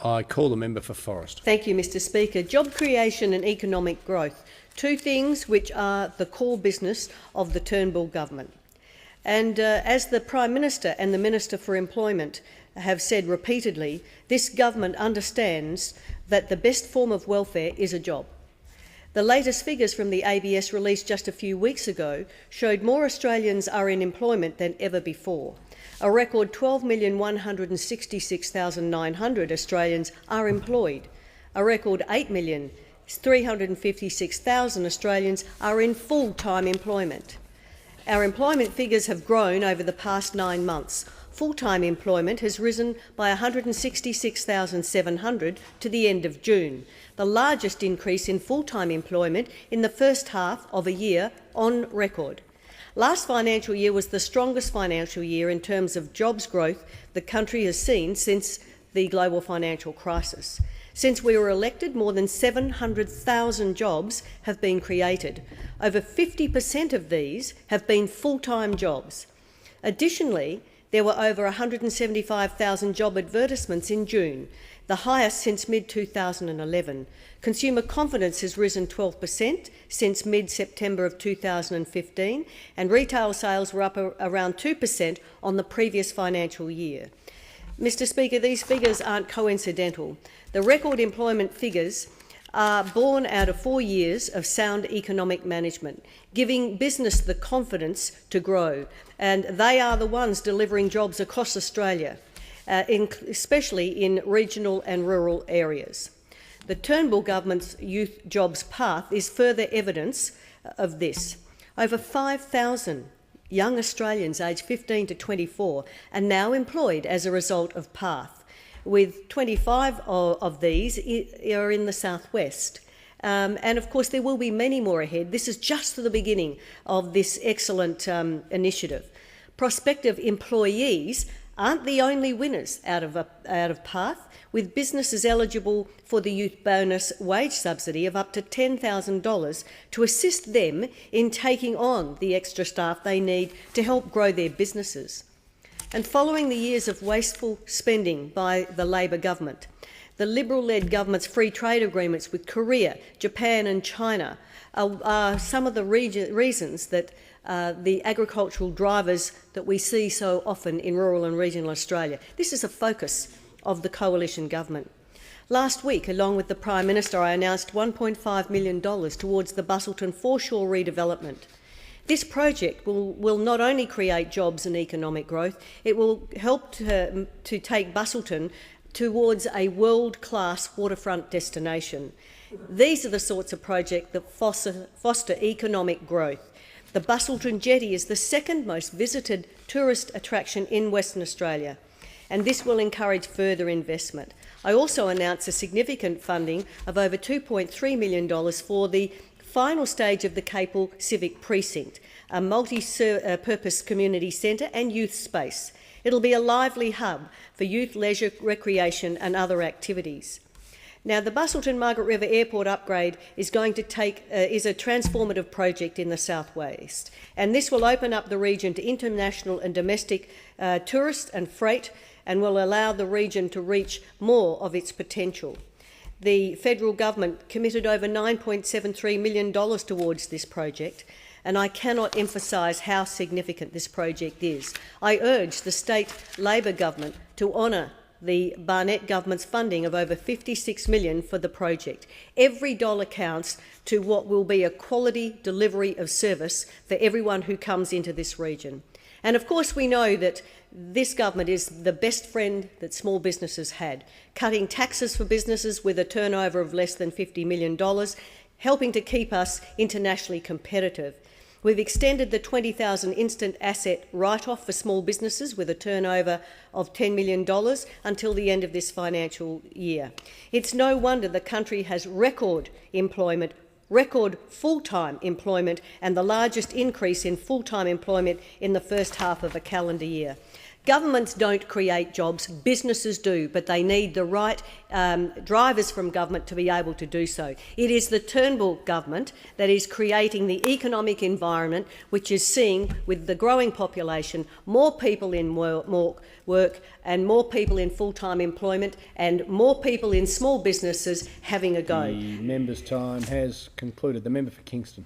I call the member for Forrest. Thank you, Mr Speaker. Job creation and economic growth, two things which are the core business of the Turnbull government. And as the Prime Minister and the Minister for Employment have said repeatedly, this government understands that the best form of welfare is a job. The latest figures from the ABS released just a few weeks ago showed more Australians are in employment than ever before. A record 12,166,900 Australians are employed. A record 8,356,000 Australians are in full-time employment. Our employment figures have grown over the past 9 months. Full-time employment has risen by 166,700 to the end of June, the largest increase in full-time employment in the first half of a year on record. Last financial year was the strongest financial year in terms of jobs growth the country has seen since the global financial crisis. Since we were elected, more than 700,000 jobs have been created. Over 50% of these have been full-time jobs. Additionally, there were over 175,000 job advertisements in June, the highest since mid-2011. Consumer confidence has risen 12% since mid-September of 2015, and retail sales were up around 2% on the previous financial year. Mr Speaker, these figures aren't coincidental. The record employment figures are born out of 4 years of sound economic management, giving business the confidence to grow, and they are the ones delivering jobs across Australia, especially in regional and rural areas. The Turnbull government's youth jobs path is further evidence of this. Over 5,000 young Australians aged 15 to 24 are now employed as a result of PATH, with 25 of these are in the southwest. And of course there will be many more ahead. This is just the beginning of this excellent initiative. Prospective employees aren't the only winners out of PATH, with businesses eligible for the youth bonus wage subsidy of up to $10,000 to assist them in taking on the extra staff they need to help grow their businesses. And following the years of wasteful spending by the Labor government, the Liberal-led government's free trade agreements with Korea, Japan and China are some of the reasons that the agricultural drivers that we see so often in rural and regional Australia. This is a focus of the coalition government. Last week, along with the Prime Minister, I announced $1.5 million towards the Busselton foreshore redevelopment. This project will not only create jobs and economic growth, it will help to take Busselton towards a world-class waterfront destination. These are the sorts of projects that foster economic growth. The Busselton Jetty is the second most visited tourist attraction in Western Australia, and this will encourage further investment. I also announced a significant funding of over $2.3 million for the final stage of the Capel Civic Precinct, a multi-purpose community centre and youth space. It'll be a lively hub for youth leisure, recreation and other activities. Now, the Busselton Margaret River Airport upgrade is a transformative project in the southwest, and this will open up the region to international and domestic tourists and freight, and will allow the region to reach more of its potential. The federal government committed over $9.73 million towards this project, and I cannot emphasise how significant this project is. I urge the state Labor government to honour the Barnett government's funding of over $56 million for the project. Every dollar counts to what will be a quality delivery of service for everyone who comes into this region. And of course we know that this government is the best friend that small businesses had, cutting taxes for businesses with a turnover of less than $50 million, helping to keep us internationally competitive. We've extended the $20,000 instant asset write-off for small businesses with a turnover of $10 million until the end of this financial year. It's no wonder the country has record employment, record full-time employment, and the largest increase in full-time employment in the first half of a calendar year. Governments don't create jobs, businesses do, but they need the right drivers from government to be able to do so. It is the Turnbull government that is creating the economic environment which is seeing, with the growing population, more people in work and more people in full-time employment and more people in small businesses having a go. The member's time has concluded. The member for Kingston.